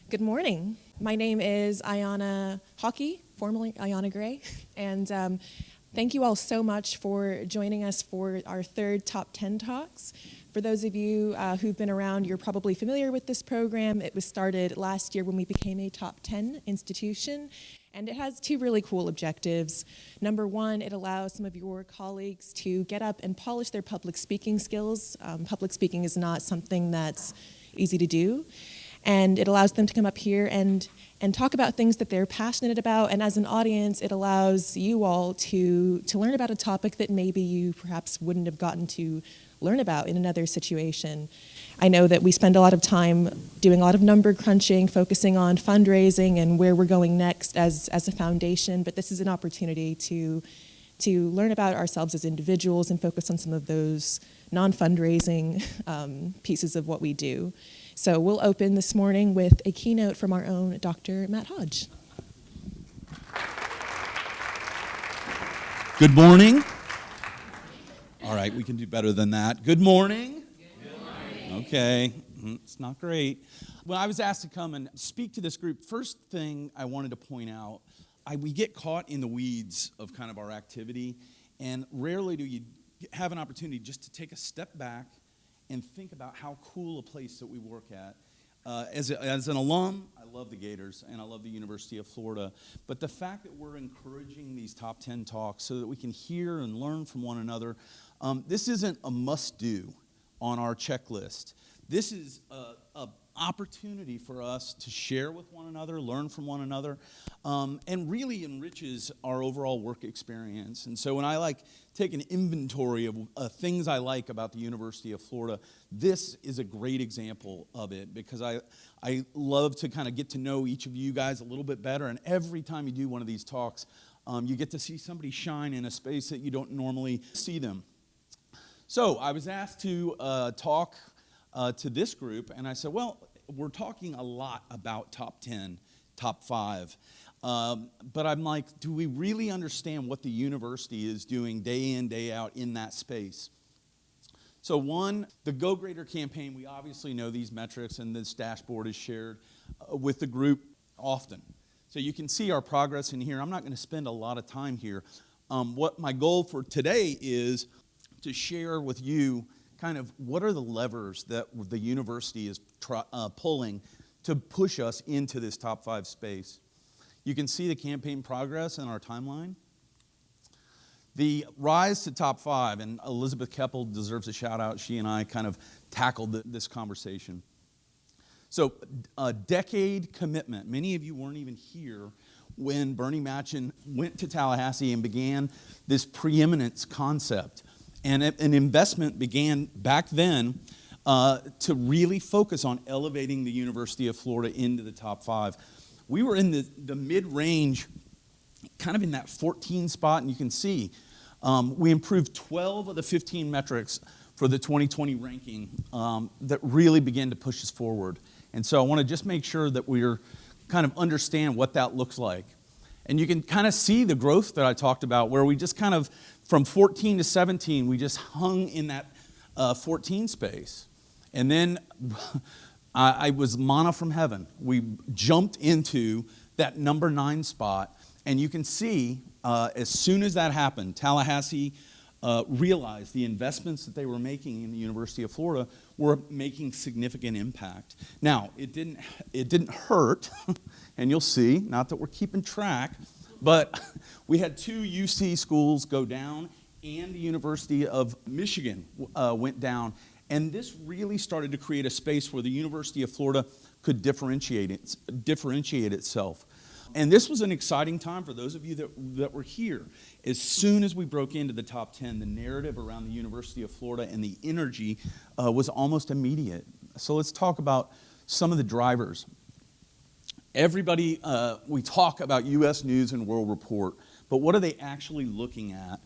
Good morning. My name is Ayana Hockey, formerly Ayana Gray, and thank you all so much for joining us for our third Top 10 Talks. For those of you who've been around, you're probably familiar with this program. It was started last year when we became a Top 10 institution, and it has two really cool objectives. Number one, it allows some of your colleagues to get up and polish their public speaking skills. Public speaking is not something that's easy to do. And it allows them to come up here and talk about things that they're passionate about. And as an audience, it allows you all to learn about a topic that maybe you perhaps wouldn't have gotten to learn about in another situation. I know that we spend a lot of time doing a lot of number crunching, focusing on fundraising and where we're going next as a foundation, but this is an opportunity to learn about ourselves as individuals and focus on some of those non-fundraising pieces of what we do. So we'll open this morning with a keynote from our own Dr. Matt Hodge. Good morning. All right, we can do better than that. Good morning. Good morning. Okay, it's not great. When I was asked to come and speak to this group, first thing I wanted to point out, we get caught in the weeds of kind of our activity, and rarely do you have an opportunity just to take a step back and think about how cool a place that we work at. As an alum, I love the Gators and I love the University of Florida, but the fact that we're encouraging these top 10 talks so that we can hear and learn from one another, this isn't a must-do on our checklist. This is a opportunity for us to share with one another, learn from one another, and really enriches our overall work experience. And so when I take an inventory of things I like about the University of Florida, this is a great example of it because I love to kind of get to know each of you guys a little bit better, and every time you do one of these talks, you get to see somebody shine in a space that you don't normally see them. So I was asked to talk to this group, and I said, well, we're talking a lot about top 10, top 5, but I'm like, do we really understand what the university is doing day in, day out in that space? So one, the Go Greater campaign, we obviously know these metrics, and this dashboard is shared with the group often. So you can see our progress in here. I'm not going to spend a lot of time here. What my goal for today is to share with you kind of what are the levers that the university is pulling to push us into this top 5 space. You can see the campaign progress in our timeline. The rise to top 5, and Elizabeth Keppel deserves a shout out. She and I kind of tackled this conversation. So a decade commitment. Many of you weren't even here when Bernie Matchin went to Tallahassee and began this preeminence concept. And an investment began back then to really focus on elevating the University of Florida into the top 5. We were in the mid-range, kind of in that 14 spot, and you can see we improved 12 of the 15 metrics for the 2020 ranking that really began to push us forward. And so I want to just make sure that we're kind of understand what that looks like. And you can kind of see the growth that I talked about, where we just kind of, from 14 to 17, we just hung in that 14 space. And then I was manna from heaven. We jumped into that number 9 spot. And you can see, as soon as that happened, Tallahassee realized the investments that they were making in the University of Florida were making significant impact. Now, it didn't hurt, and you'll see, not that we're keeping track, but we had 2 UC schools go down, and the University of Michigan went down. And this really started to create a space where the University of Florida could differentiate itself. And this was an exciting time for those of you that were here. As soon as we broke into the top 10, the narrative around the University of Florida and the energy was almost immediate. So let's talk about some of the drivers. Everybody, we talk about U.S. News and World Report, but what are they actually looking at?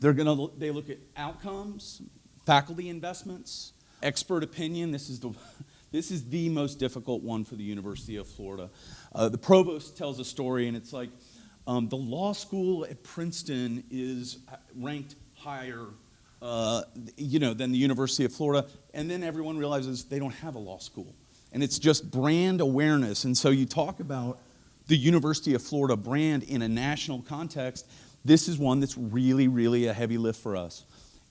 They look at outcomes, faculty investments, expert opinion. This is the most difficult one for the University of Florida. The provost tells a story, and it's like the law school at Princeton is ranked higher, than the University of Florida, and then everyone realizes they don't have a law school. and it's just brand awareness. And so you talk about the University of Florida brand in a national context. This is one that's really, really a heavy lift for us.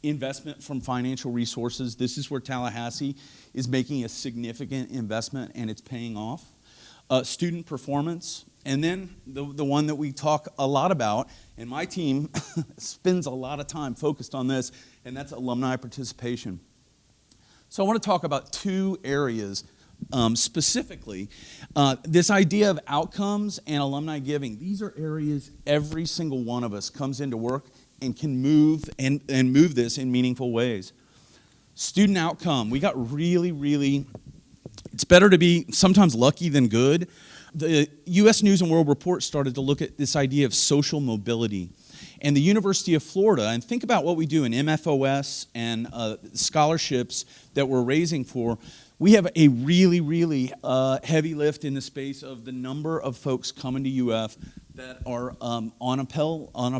Investment from financial resources. This is where Tallahassee is making a significant investment, and it's paying off. Student performance. And then the one that we talk a lot about, and my team spends a lot of time focused on this, and that's alumni participation. So I want to talk about two areas specifically. This idea of outcomes and alumni giving. These are areas every single one of us comes into work and can move and move this in meaningful ways. Student outcome. We got really, it's better to be sometimes lucky than good. The U.S. News and World Report started to look at this idea of social mobility. And the University of Florida, and think about what we do in MFOS and scholarships that we're raising for. We have a really heavy lift in the space of the number of folks coming to UF that are on a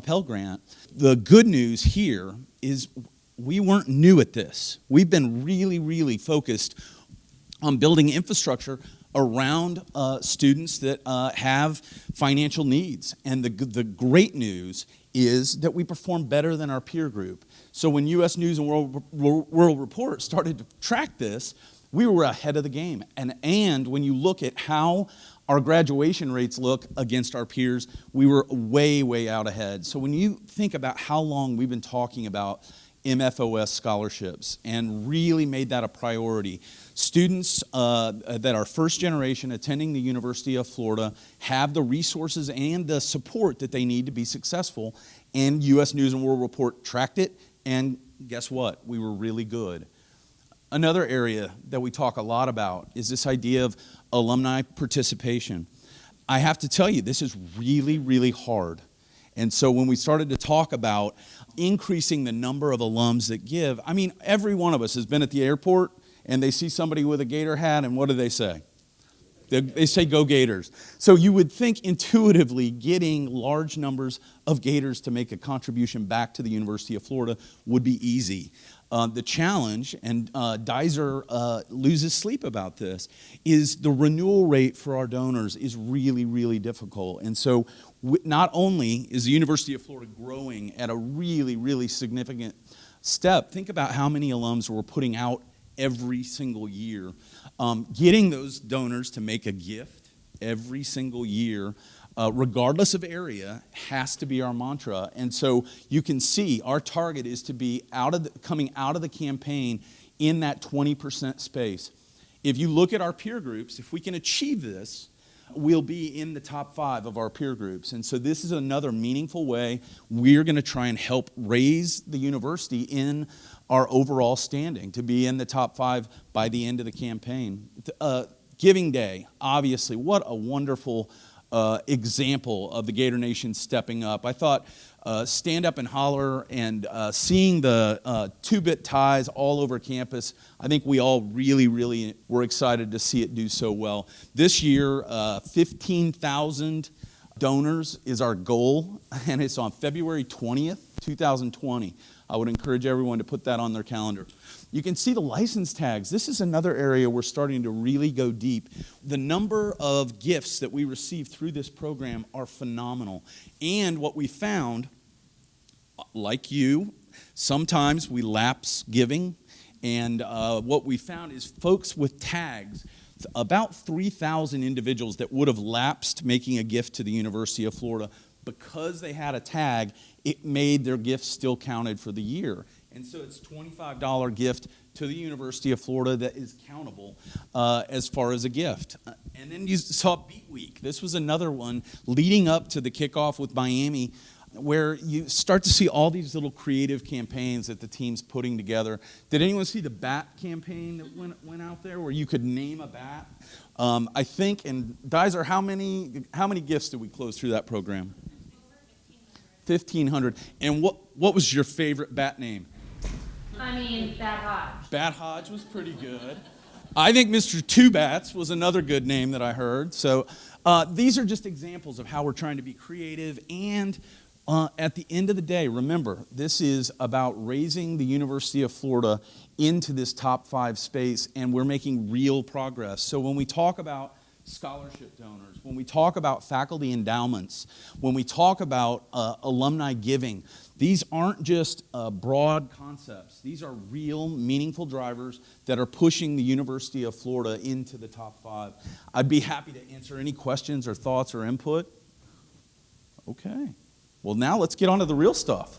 Pell Grant. The good news here is we weren't new at this. We've been really focused on building infrastructure around students that have financial needs. And the great news is that we perform better than our peer group. So when U.S. News and World Report started to track this, we were ahead of the game. And when you look at how our graduation rates look against our peers, we were way out ahead. So when you think about how long we've been talking about MFOS scholarships and really made that a priority, students that are first generation attending the University of Florida have the resources and the support that they need to be successful, and U.S. News and World Report tracked it, and guess what? We were really good. Another area that we talk a lot about is this idea of alumni participation. I have to tell you, this is really hard. And so when we started to talk about increasing the number of alums that give, I mean, every one of us has been at the airport and they see somebody with a Gator hat, and what do they say? They say, "Go Gators." So you would think intuitively getting large numbers of Gators to make a contribution back to the University of Florida would be easy. The challenge, and Dizer loses sleep about this, is the renewal rate for our donors is really difficult. And so not only is the University of Florida growing at a really significant step, think about how many alums we're putting out every single year. Getting those donors to make a gift every single year, regardless of area, has to be our mantra. And so you can see our target is to be coming out of the campaign in that 20% space. If you look at our peer groups, if we can achieve this, we'll be in the top 5 of our peer groups. And so this is another meaningful way we're going to try and help raise the university in our overall standing to be in the top 5 by the end of the campaign. Giving Day, obviously, what a wonderful example of the Gator Nation stepping up. I thought stand up and holler and seeing the 2-bit ties all over campus, I think we all really were excited to see it do so well. This year, 15,000 donors is our goal, and it's on February 20th, 2020. I would encourage everyone to put that on their calendar. You can see the license tags. This is another area we're starting to really go deep. The number of gifts that we receive through this program are phenomenal. And what we found, like you, sometimes we lapse giving. And what we found is folks with tags, about 3,000 individuals that would have lapsed making a gift to the University of Florida, because they had a tag, it made their gift still counted for the year. And so it's a $25 gift to the University of Florida that is countable as far as a gift. And then you saw Beat Week. This was another one leading up to the kickoff with Miami, where you start to see all these little creative campaigns that the team's putting together. Did anyone see the bat campaign that went out there where you could name a bat? I think, and Dizer, how many gifts did we close through that program? 1,500. And what was your favorite bat name? Bat Hodge. Bat Hodge was pretty good. I think Mr. Two Bats was another good name that I heard. So these are just examples of how we're trying to be creative and At the end of the day, remember, this is about raising the University of Florida into this top 5 space, and we're making real progress. So when we talk about scholarship donors, when we talk about faculty endowments, when we talk about alumni giving, these aren't just broad concepts. These are real, meaningful drivers that are pushing the University of Florida into the top 5. I'd be happy to answer any questions or thoughts or input. Okay. Well, now let's get on to the real stuff.